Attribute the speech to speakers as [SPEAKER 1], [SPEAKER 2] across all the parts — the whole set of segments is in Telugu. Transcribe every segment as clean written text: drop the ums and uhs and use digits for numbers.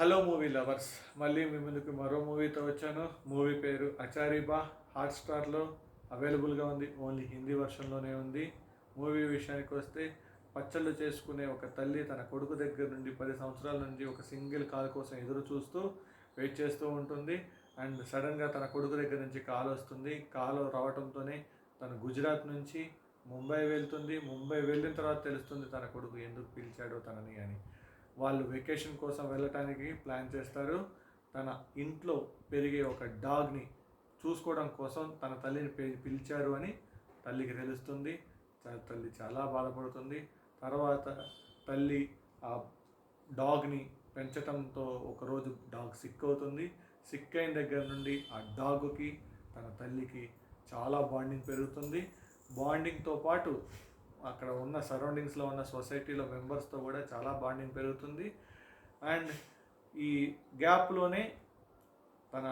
[SPEAKER 1] హలో మూవీ లవర్స్, మళ్ళీ మీ ముందుకు మరో మూవీతో వచ్చాను. మూవీ పేరు అచారీబా. హాట్స్టార్లో అవైలబుల్గా ఉంది. ఓన్లీ హిందీ వర్షన్లోనే ఉంది. మూవీ విషయానికి వస్తే, పచ్చళ్ళు చేసుకునే ఒక తల్లి తన కొడుకు దగ్గర నుండి 10 సంవత్సరాల నుండి ఒక సింగిల్ కాల్ కోసం ఎదురు చూస్తూ వెయిట్ చేస్తూ ఉంటుంది. అండ్ సడన్గా తన కొడుకు దగ్గర నుంచి కాల్ వస్తుంది. కాల్ రావడంతోనే తను గుజరాత్ నుంచి ముంబై వెళ్తుంది. ముంబై వెళ్ళిన తర్వాత తెలుస్తుంది తన కొడుకు ఎందుకు పిలిచాడో తనని అని. వాళ్ళు వెకేషన్ కోసం వెళ్ళటానికి ప్లాన్ చేస్తారు. తన ఇంట్లో పెరిగే ఒక డాగ్ని చూసుకోవడం కోసం తన తల్లిని పిలిచారు అని తల్లికి తెలుస్తుంది. తల్లి చాలా బాధపడుతుంది. తర్వాత తల్లి ఆ డాగ్ని పెంచడంతో ఒకరోజు డాగ్ సిక్ అవుతుంది. సిక్ అయిన దగ్గర నుండి ఆ డాగ్కి తన తల్లికి చాలా బాండింగ్ పెరుగుతుంది. బాండింగ్తో పాటు అక్కడ ఉన్న సరౌండింగ్స్లో ఉన్న సొసైటీలో మెంబర్స్తో కూడా చాలా బాండింగ్ పెరుగుతుంది. అండ్ ఈ గ్యాప్లోనే తన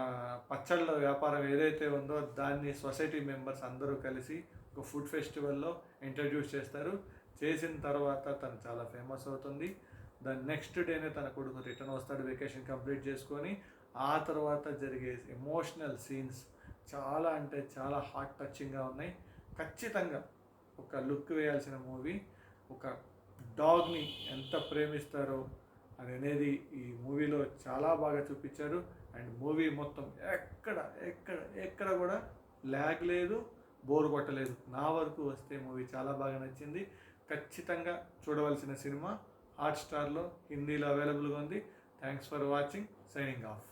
[SPEAKER 1] పచ్చళ్ళ వ్యాపారం ఏదైతే ఉందో దాన్ని సొసైటీ మెంబర్స్ అందరూ కలిసి ఒక ఫుడ్ ఫెస్టివల్లో ఇంట్రడ్యూస్ చేస్తారు. చేసిన తర్వాత తను చాలా ఫేమస్ అవుతుంది. దాని నెక్స్ట్ డేనే తన కొడుకు రిటర్న్ వస్తాడు వెకేషన్ కంప్లీట్ చేసుకొని. ఆ తర్వాత జరిగే ఎమోషనల్ సీన్స్ చాలా అంటే చాలా హార్ట్ టచింగ్గా ఉన్నాయి. ఖచ్చితంగా ఒక లుక్ వేయాల్సిన మూవీ. ఒక డాగ్ని ఎంత ప్రేమిస్తారో అనేది ఈ మూవీలో చాలా బాగా చూపించారు. అండ్ మూవీ మొత్తం ఎక్కడ ఎక్కడ ఎక్కడ కూడా ల్యాగ్ లేదు, బోర్ కొట్టలేదు. నా వరకు వస్తే మూవీ చాలా బాగా నచ్చింది. ఖచ్చితంగా చూడవలసిన సినిమా. హాట్స్టార్లో హిందీలో అవైలబుల్గా ఉంది. Thanks for watching. Signing off.